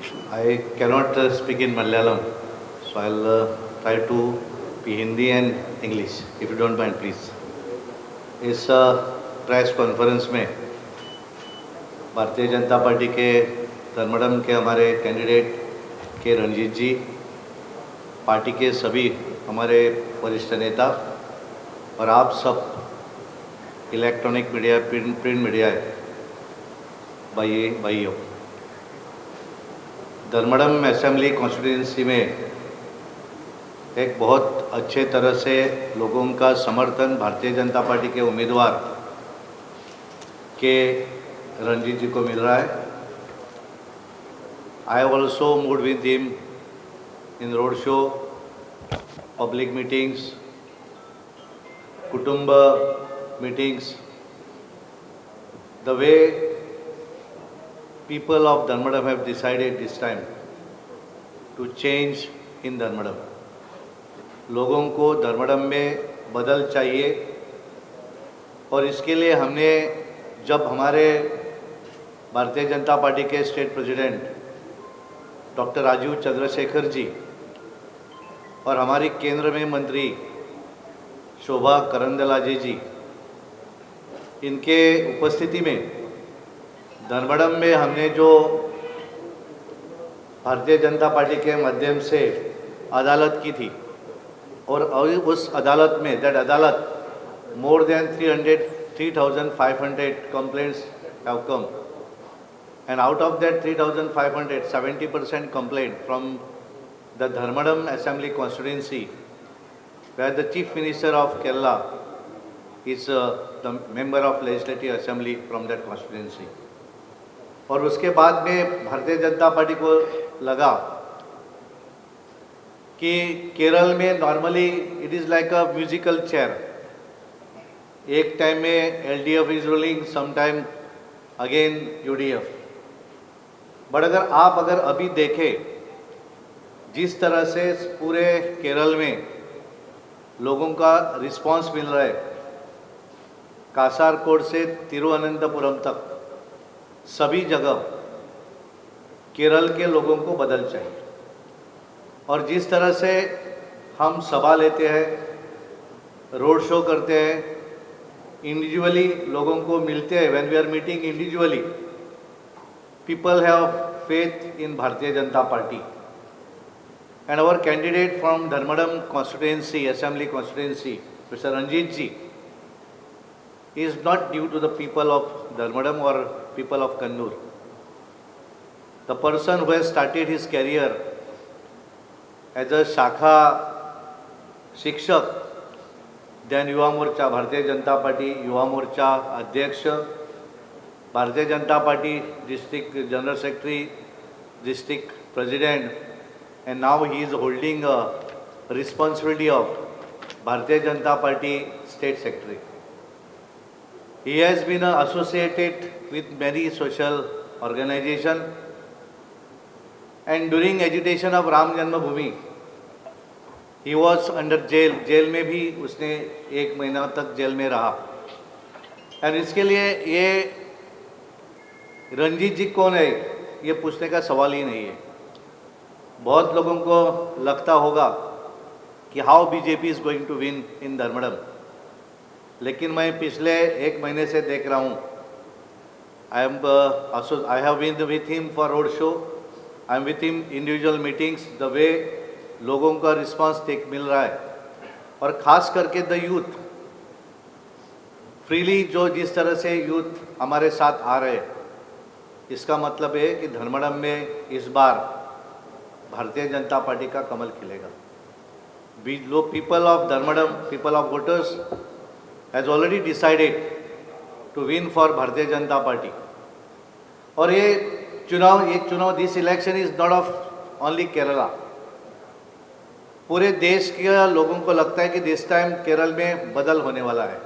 I cannot speak in Malayalam, so I'll try to be Hindi and English, if you don't mind, please. इस press conference में भारतीय Janata party के धर्मडम के हमारे candidate के रणजीत जी, party के सभी हमारे वरिष्ठ नेता और आप सब इलेक्ट्रॉनिक मीडिया, प्रिंट मीडिया भाइयों, धर्मडम असेंबली कॉन्स्टिट्यूंसी में एक बहुत अच्छे तरह से लोगों का समर्थन भारतीय जनता पार्टी के उम्मीदवार के रणजीत जी को मिल रहा है। I have also mood with him in road show, public meetings, कुटुंब meetings. The way people of Dharmadam have decided this time to change in Dharmadam. लोगों को धर्मडम में बदल चाहिए और इसके लिए हमने जब हमारे भारतीय जनता पार्टी के state president doctor Rajeev Chandrasekhar ji और हमारी केंद्र में मंत्री शोभा करंदलाजे जी, इनके उपस्थिति में धर्मडम में हमने जो भारतीय जनता पार्टी के माध्यम से अदालत की थी और उस अदालत में दैट अदालत more than 3,500 complaints have come and out of that 3,500 70% complaint from the Dharmadam assembly constituency where the chief minister of Kerala is the member of legislative assembly from that constituency. और उसके बाद में भारतीय जनता पार्टी को लगा कि केरल में normally it is like a musical chair. एक टाइम में LDF is ruling, some time again UDF. But अगर अभी देखें जिस तरह से पूरे केरल में लोगों का रिस्पांस मिल रहा है, कासारकोड से तिरुवनंतपुरम तक सभी जगह केरल के लोगों को बदल चाहिए. और जिस तरह से हम सभा लेते हैं, रोड शो करते हैं, इंडिविजुअली लोगों को मिलते हैं, when we are meeting individually, people have faith in Bharatiya Janata party. And our candidate from Dharmadam constituency, assembly constituency, mister Ranjith ji, is not due to the people of Dharmadam or people of Kannur. The person who has started his career as a Shakha Shikshak, then Yuva Morcha, Bharatiya Janata Party, Yuva Morcha Adhyaksh, Bharatiya Janata Party District General Secretary, District President, and now he is holding a responsibility of Bharatiya Janata Party State Secretary. He has been associated with many social organizations, and during agitation of Ram Janmabhoomi, he was under jail. Jail में भी उसने 1 महीना तक jail में रहा. और इसके लिए ये रणजीत जी कौन है ये पूछने का सवाल ही नहीं है. बहुत लोगों को लगता होगा कि how BJP is going to win in Dharmadam, लेकिन मैं पिछले 1 महीने से देख रहा हूँ. I have been with him for road show, I am with him individual meetings. The way लोगों का रिस्पांस मिल रहा है, और ख़ास करके द यूथ फ्रीली जो जिस तरह से यूथ हमारे साथ आ रहे हैं, इसका मतलब है कि धर्मडम में इस बार भारतीय जनता पार्टी का कमल खिलेगा. People of Dharmadam, people of voters has already decided to win for भारतीय जनता पार्टी. और ये चुनाव this election is not of only Kerala. पूरे देश के लोगों को लगता है कि दिस टाइम केरल में बदल होने वाला है,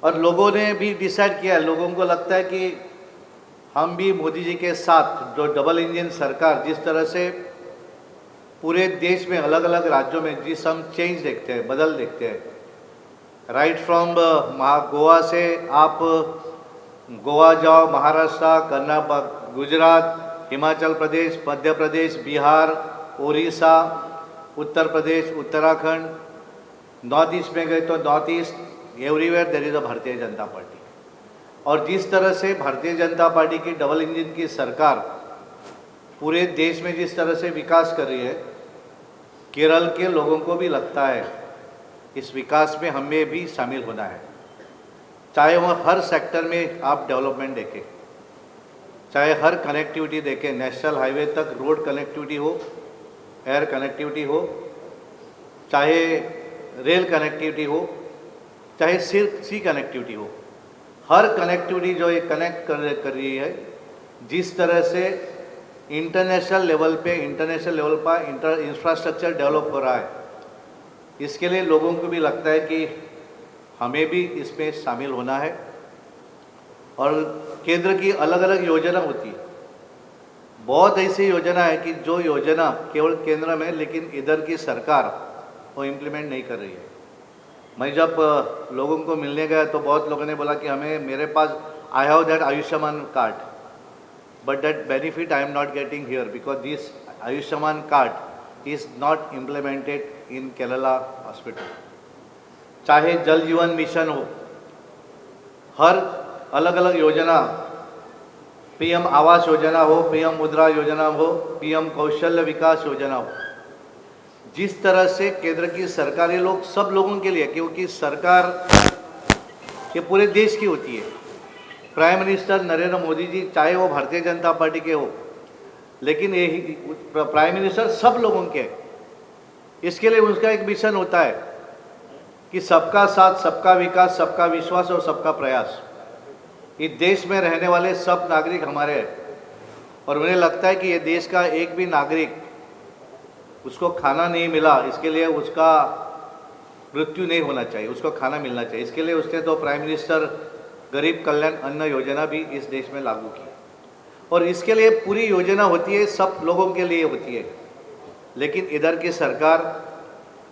और लोगों ने भी डिसाइड किया है. लोगों को लगता है कि हम भी मोदी जी के साथ जो डबल इंजन सरकार, जिस तरह से पूरे देश में अलग अलग राज्यों में जिस हम चेंज देखते हैं, बदल देखते हैं, राइट फ्रॉम गोवा से आप गोवा जाओ, महाराष्ट्र, कर्नाटक, गुजरात, हिमाचल प्रदेश, मध्य प्रदेश, बिहार, उड़ीसा, उत्तर प्रदेश, उत्तराखंड, नॉर्थ ईस्ट में गए तो north east, everywhere there is a Bharatiya Janata party. और जिस तरह से भारतीय जनता पार्टी की डबल इंजन की सरकार पूरे देश में जिस तरह से विकास कर रही है, केरल के लोगों को भी लगता है इस विकास में हमें भी शामिल होना है। चाहे वह हर सेक्टर में आप डेवलपमेंट देखें, चाहे हर कनेक्टिविटी देखें, नेशनल हाईवे तक रोड कनेक्टिविटी हो, एयर कनेक्टिविटी हो, चाहे रेल कनेक्टिविटी हो, चाहे सी कनेक्टिविटी हो, हर कनेक्टिविटी जो ये कनेक्ट कर रही है, जिस तरह से इंटरनेशनल लेवल पर इंफ्रास्ट्रक्चर डेवलप हो रहा है, इसके लिए लोगों को भी लगता है कि हमें भी इसमें शामिल होना है। और केंद्र की अलग अलग योजना होती है, बहुत ऐसी योजना है कि जो योजना केवल केंद्र में, लेकिन इधर की सरकार वो इम्प्लीमेंट नहीं कर रही है। मैं जब लोगों को मिलने गया तो बहुत लोगों ने बोला कि मेरे पास I have that Ayushman card, but that benefit I am not getting here because this Ayushman card is not implemented in Kerala hospital. चाहे जल जीवन मिशन हो, हर अलग अलग योजना, पीएम आवास योजना हो, पीएम मुद्रा योजना हो, पीएम कौशल्य विकास योजना हो, जिस तरह से केंद्र की सरकार, ये लोग सब लोगों के लिए, क्योंकि सरकार ये पूरे देश की होती है। प्राइम मिनिस्टर नरेंद्र मोदी जी चाहे वो भारतीय जनता पार्टी के हो, लेकिन ये प्राइम मिनिस्टर सब लोगों के हैं। इसके लिए उनका एक मिशन होता है कि सबका साथ, सबका विकास, सबका विश्वास और सबका प्रयास। इस देश में रहने वाले सब नागरिक हमारे हैं, और मुझे लगता है कि ये देश का एक भी नागरिक उसको खाना नहीं मिला, इसके लिए उसका मृत्यु नहीं होना चाहिए, उसको खाना मिलना चाहिए। इसके लिए उसने तो प्राइम मिनिस्टर गरीब कल्याण अन्न योजना भी इस देश में लागू की, और इसके लिए पूरी योजना होती है, सब लोगों के लिए होती है। लेकिन इधर की सरकार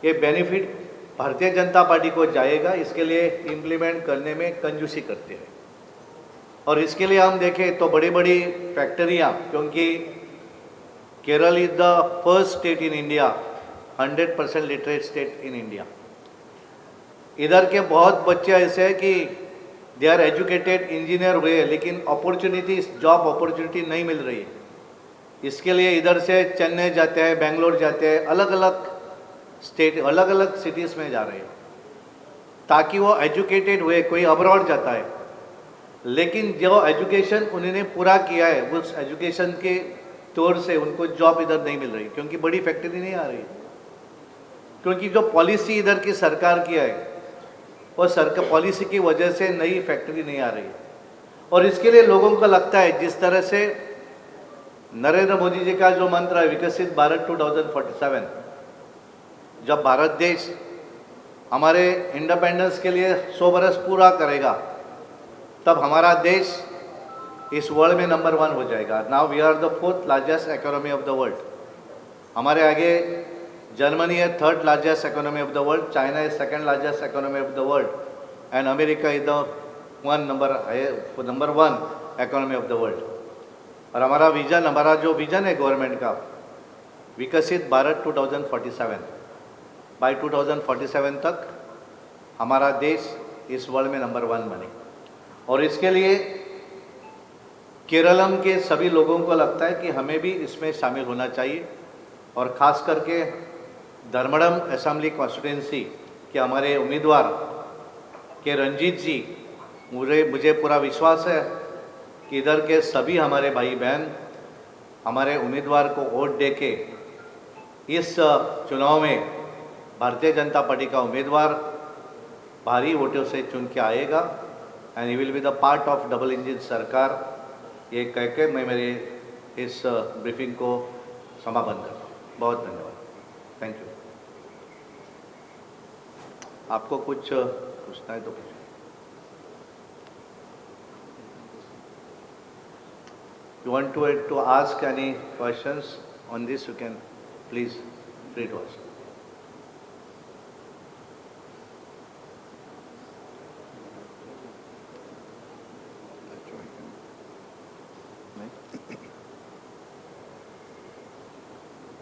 ये बेनिफिट भारतीय जनता पार्टी को जाएगा, इसके लिए इम्प्लीमेंट करने में कंजूसी करते हैं। और इसके लिए हम देखें तो बड़ी बड़ी फैक्ट्रियाँ, क्योंकि Kerala is the first state in India 100% literate state in India. इधर के बहुत बच्चे ऐसे हैं कि दे आर एजुकेटेड, इंजीनियर हुए, लेकिन अपॉर्चुनिटी, जॉब अपॉर्चुनिटी नहीं मिल रही है। इसके लिए इधर से चेन्नई जाते हैं, बेंगलोर जाते हैं, अलग अलग स्टेट, अलग अलग सिटीज़ में जा रहे हैं ताकि वो एजुकेटेड हुए। कोई अब्रॉड जाता है, लेकिन जो एजुकेशन उन्होंने पूरा किया है, उस एजुकेशन के तौर से उनको जॉब इधर नहीं मिल रही, क्योंकि बड़ी फैक्ट्री नहीं आ रही, क्योंकि जो पॉलिसी इधर की सरकार की है, वो सरकार पॉलिसी की वजह से नई फैक्ट्री नहीं आ रही। और इसके लिए लोगों को लगता है, जिस तरह से नरेंद्र मोदी जी का जो मंत्र है विकसित भारत 2047, जब भारत देश हमारे इंडिपेंडेंस के लिए 100 बरस पूरा करेगा, तब हमारा देश इस वर्ल्ड में नंबर 1 हो जाएगा। Now we are the 4th largest economy of the world. हमारे आगे जर्मनी है 3rd largest economy of the world, China is 2nd largest economy of the world, and America is the number 1 economy of the world. और हमारा जो vision है government का, विकसित Bharat 2047, bye 2047 तक हमारा देश इस वर्ल्ड में नंबर 1 बने। और इसके लिए केरलम के सभी लोगों को लगता है कि हमें भी इसमें शामिल होना चाहिए, और ख़ास करके धर्मड़म असेंबली कॉन्स्टिट्यूंसी के हमारे उम्मीदवार के रंजीत जी, मुझे पूरा विश्वास है कि इधर के सभी हमारे भाई बहन हमारे उम्मीदवार को वोट दे के इस चुनाव में भारतीय जनता पार्टी का उम्मीदवार भारी वोटों से चुन के आएगा, and he will be the part of double engine सरकार। ये कह के मैं मेरे इस ब्रीफिंग को समापन करता हूँ। बहुत धन्यवाद, थैंक यू। आपको कुछ पूछना है तो पूछिए। You want to ask any questions on this, you can please free to ask.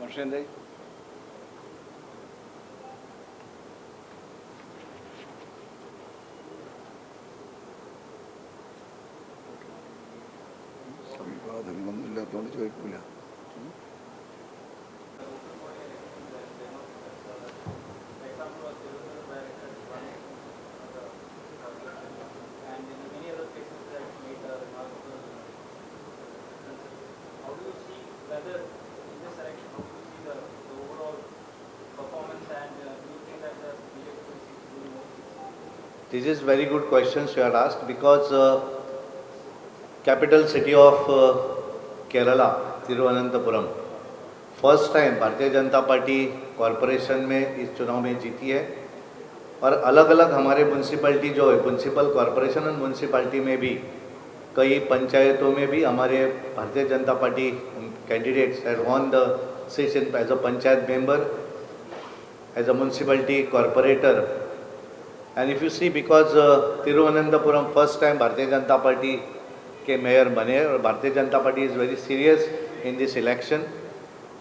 Marshendra. വിവാദങ്ങളൊന്നുമില്ലാത്തതുകൊണ്ട് ചോദിക്കില്ല. This is very good questions you had asked because capital city of Kerala, Thiruvananthapuram, first time Bharatiya Janata party corporation में इस चुनाव में जीती है और अलग अलग हमारे म्यूनसिपैलिटी जो है म्यूनसिपल कॉरपोरेशन और म्यूनसिपैलिटी में भी कई पंचायतों में भी हमारे Bharatiya Janata party candidates had won the seats in as a panchayat member, as a municipality corporator. And if you see because Thiruvananthapuram first time Bharatiya Janata party के मेयर बने और Bharatiya Janata party is very serious in this election.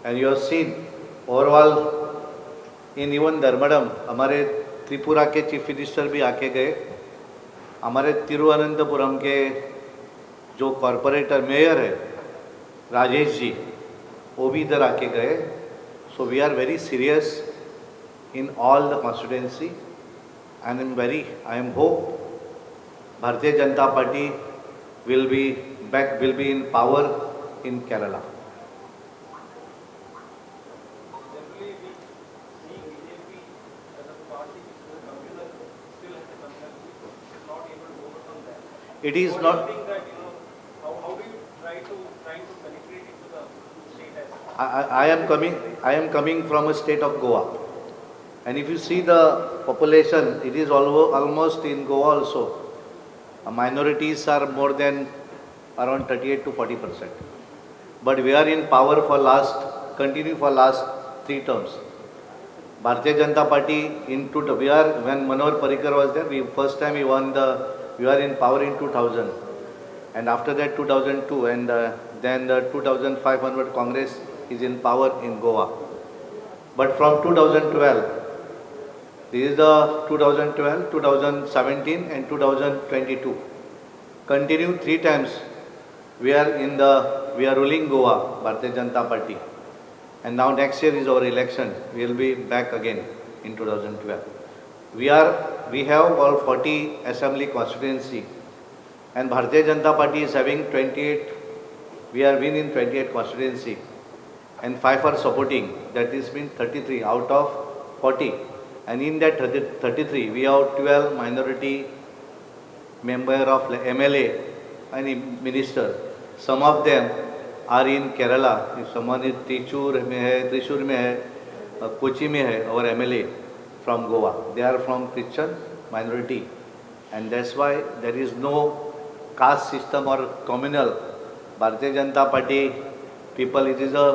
And you have seen overall in even Dharmadam हमारे त्रिपुरा के chief minister भी आके गए, हमारे तिरुवनंतपुरम के जो कॉरपोरेटर मेयर है राजेश जी वो भी इधर आके गए. So we are very serious in all the constituency and I am hope Bharatiya Janata Party will be in power in Kerala. Generally, we see BJP as a party which is a communal, still has a communal, is not able to overcome that. It is What not. do you think that, how do you try to penetrate into the state as? I am coming from a state of Goa. And if you see the population, it is almost in Goa also. Minorities are more than around 38 to 40%. But we are in power for last 3 terms. Bharatiya Janata Party when Manohar Parrikar was there, first time we were in power in 2000. And after that 2002 and then the 2005 onward Congress is in power in Goa. But from 2012, this is the 2012, 2017 and 2022. Continue 3 times we are ruling Goa, Bharatiya Janata Party. And now next year is our election. We will be back again in 2012. We have all 40 assembly constituency and Bharatiya Janata Party is having 28. We are winning 28 constituency and 5 are supporting. That is mean 33 out of 40. And in that 33, we have 12 minority member of MLA and minister. Some of them are in Kerala. If someone is Trishur में है, Kochi में है, our MLA from Goa. They are from Christian minority, and that's why there is no caste system or communal. भारतीय Janata party people, it is a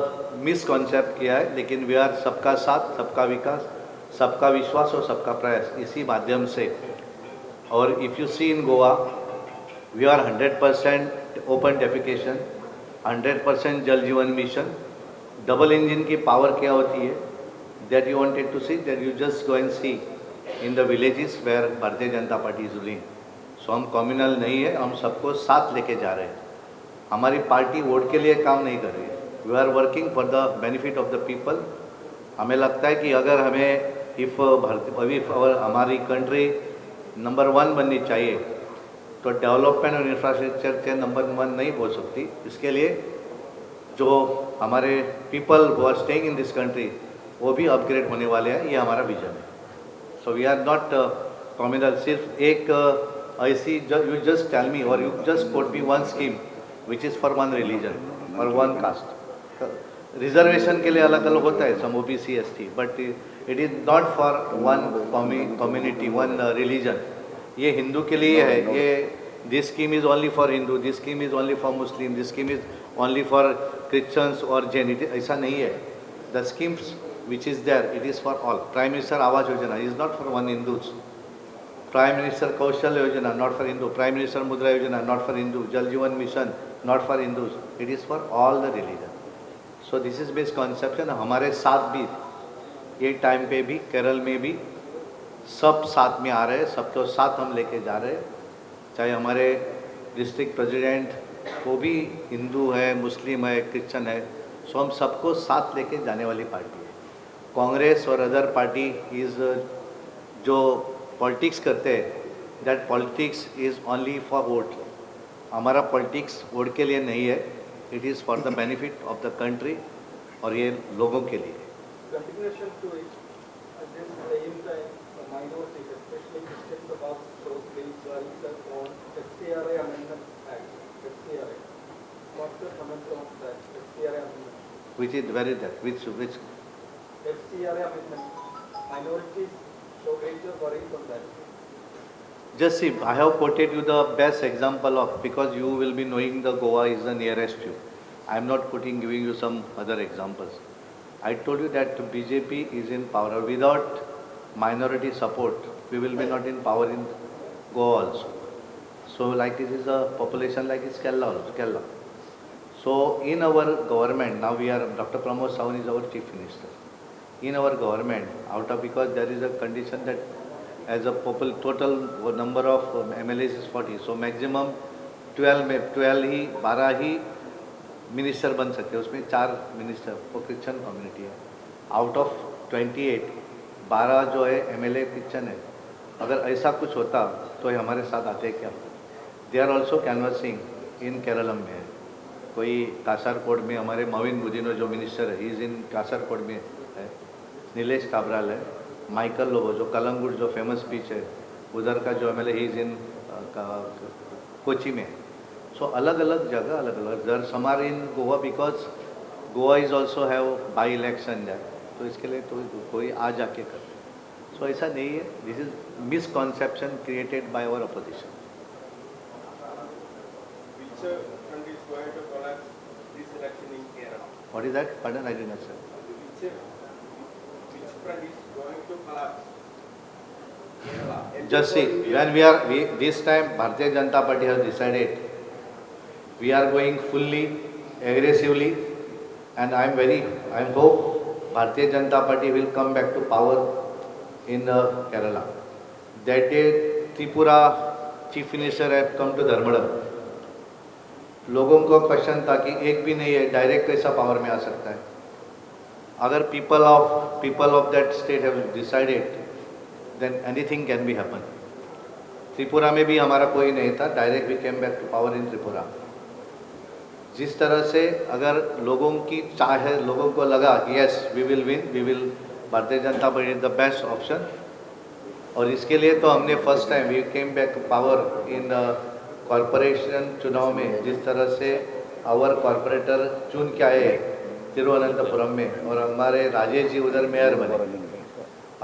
misconcept किया है, लेकिन we are सबका साथ, सबका विकास, सबका विश्वास और सबका प्रयास इसी माध्यम से. और if you see in Goa we are 100% open defecation, 100% Jal Jeevan mission. Double engine की पावर क्या होती है that you wanted to see, that you just go and see in the villages where Bharatiya Janata Party is ruling. सो हम कम्युनल नहीं है, हम सबको साथ लेके जा रहे हैं. हमारी पार्टी वोट के लिए काम नहीं कर रही है. We are working for the benefit of the people. हमें लगता है कि अगर हमें हमारी कंट्री नंबर 1 बननी चाहिए तो डेवलपमेंट और इंफ्रास्ट्रक्चर के नंबर 1 नहीं हो सकती. इसके लिए जो हमारे people who are staying in this country वो भी अपग्रेड होने वाले हैं, ये हमारा विजन है. So we are not communal. सिर्फ एक ऐसी यू जस्ट टेल मी और you just quote me one scheme which is for one religion और वन कास्ट. रिजर्वेशन के लिए अलग अलग होता है, some OBC ST, but it is not for one community, one religion. ये हिंदू के लिए है. ये this scheme is only for Hindu, this scheme is only for Muslim, this scheme is only for Christians और जैन. ऐसा नहीं है. The schemes which is there it is for all. Prime minister Awas Yojana is not for one Hindus. Prime minister Kaushal Yojana not for Hindu. Prime minister Mudra Yojana not for Hindu. Jal Jeevan mission not for Hindus. It is for all the religion. So this is misconception. हमारे साथ भी ये time पे भी केरल में भी सब साथ में आ रहे हैं, सबको साथ हम लेके जा रहे हैं। चाहे हमारे डिस्ट्रिक्ट प्रेसिडेंट वो भी हिंदू है, मुस्लिम है, क्रिश्चियन है, सो हम सबको साथ लेके जाने वाली पार्टी है। कांग्रेस और अदर पार्टी इज़ जो पॉलिटिक्स करते हैं, that politics is only for vote. हमारा पॉलिटिक्स वोट के लिए नहीं है, it is for the benefit of the country और ये लोगों के लिए। Continuation to it, at this same time, the minorities, especially Christians of us, shows great rise on FCRA Amendment Act, FCRA. What's the comment on that, FCRA Amendment? Which is very that which FCRA Amendment, minorities show greater worries on that. just see, I have quoted you the best example of, because you will be knowing the Goa is the nearest you. I am not giving you some other examples. I told you that BJP is in power. Without minority support, we will be not in power in Goa also. So like this is a population like is Kerala also, Kerala. So in our government, now we are, Dr. Pramod Sawant is our chief minister. In our government, out of, because there is a condition that as a total number of MLAs is 40, so maximum 12 he 12 he minister बन सकते हैं, उसमें 4 minister वो Christian community है। Out of 28 12 जो है MLA Christian है। अगर ऐसा कुछ होता तो ये हमारे साथ आते क्या? दे आर ऑल्सो कैनवसिंग इन केरलम में है। कोई कासरकोड में हमारे मविन बुदिनो जो मिनिस्टर है, ही इज़ इन कासरकोड में है। नीलेश काब्राल है। माइकल लोबो जो कलंगुट जो फेमस बीच है उधर का जो MLA, he is in Kochi में। सो अलग अलग जगह अलग अलग दर हमारे in Goa, because Goa is also have by election जाए, तो इसके लिए तो कोई आ जाके कर। सो ऐसा नहीं है, this is misconception created by our opposition. Which front is going to collapse this election in Kerala? What is that? Pardon, I did not से। Which front is going to collapse? Kerala. Just see, when this time Bharatiya Janata Party has decided we are going fully aggressively, and I am hope Bharatiya Janata Party will come back to power in Kerala. That day Tripura chief minister have come to Dharmadam. लोगों को question था कि एक भी नहीं है, direct कैसा power में आ सकता है? अगर people of that state have decided, then anything can be happen. Tripura में भी हमारा कोई नहीं था, direct we came back to power in Tripura. जिस तरह से अगर लोगों की चाह है, लोगों को लगा कि yes we will win, we will, Bharatiya Janata Party is the best option, और इसके लिए तो हमने first time we came back to power in corporation चुनाव में। जिस तरह से आवर कॉरपोरेटर चुन के आए तिरुवनंतपुरम में, और हमारे राजेश जी उधर मेयर बने।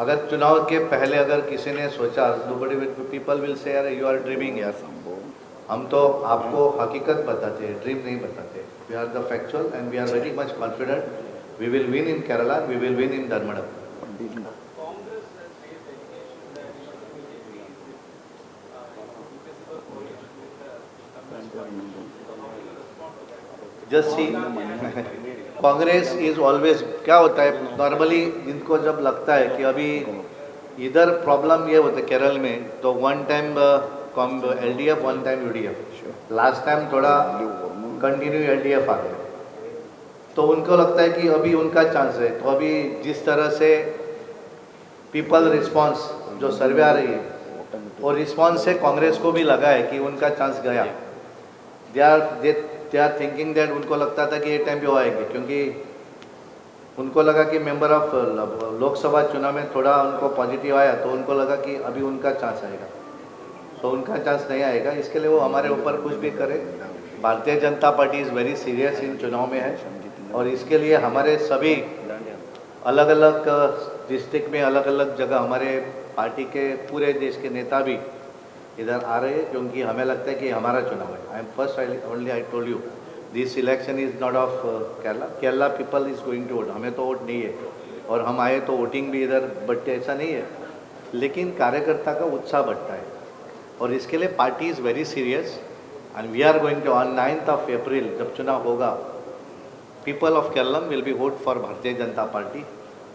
अगर चुनाव के पहले अगर किसी ने सोचा, पीपल विल से यार यू आर ड्रीमिंग यार, हम तो आपको हकीकत बताते हैं, ड्रीम नहीं बताते। We are the factual and we are very much confident we will win in Kerala, we will win in Dharmadam. Congress has raised indication that BJP is invisible coalition with the Communist Party. So how do you respond to that? Just see, Congress is always, क्या होता है normally इनको जब लगता है कि अभी इधर प्रॉब्लम ये होता है केरल में, तो one time LDF, one time UDF, last time थोड़ा कंटिन्यू LDF आ गया, तो उनको लगता है कि अभी उनका चांस है। तो अभी जिस तरह से पीपल रिस्पांस जो सर्वे आ रही है, और रिस्पांस से कांग्रेस को भी लगा है कि उनका चांस गया। दे आर थिंकिंग दैट, उनको लगता था कि ये टाइम पे वो आएंगे, क्योंकि उनको लगा कि मेंबर ऑफ लोकसभा चुनाव में थोड़ा उनको पॉजिटिव आया, तो उनको लगा कि अभी उनका चांस आएगा। तो उनका चांस नहीं आएगा, इसके लिए वो हमारे ऊपर कुछ भी करे। भारतीय Janata party is very serious इन चुनाव में है, और इसके लिए हमारे सभी अलग अलग डिस्ट्रिक्ट में अलग अलग जगह हमारे पार्टी के पूरे देश के नेता भी इधर आ रहे हैं, क्योंकि हमें लगता है कि हमारा चुनाव है। I told you this election is not of Kerala people is going to vote. हमें तो वोट नहीं है, और हम आए तो वोटिंग भी इधर बढ़ते ऐसा नहीं है, लेकिन कार्यकर्ता का उत्साह बढ़ता है, और इसके लिए party is very serious. And we are going to on 9th of April जब चुनाव होगा, people of Kerala will be vote for Bharatiya Janata Party,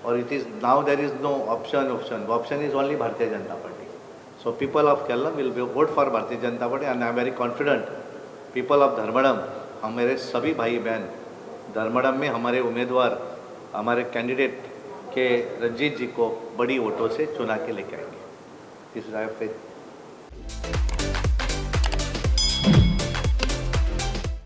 or it is now there is no option. The option is only Bharatiya Janata Party. So people of Kerala will be vote for Bharatiya Janata Party, and I am very confident. People of धर्मड़म, हमारे सभी भाई बहन धर्मड़म में हमारे उम्मीदवार, हमारे candidate के रंजीत जी को बड़ी वोटों से चुना के लेके आएंगे. This is I faith.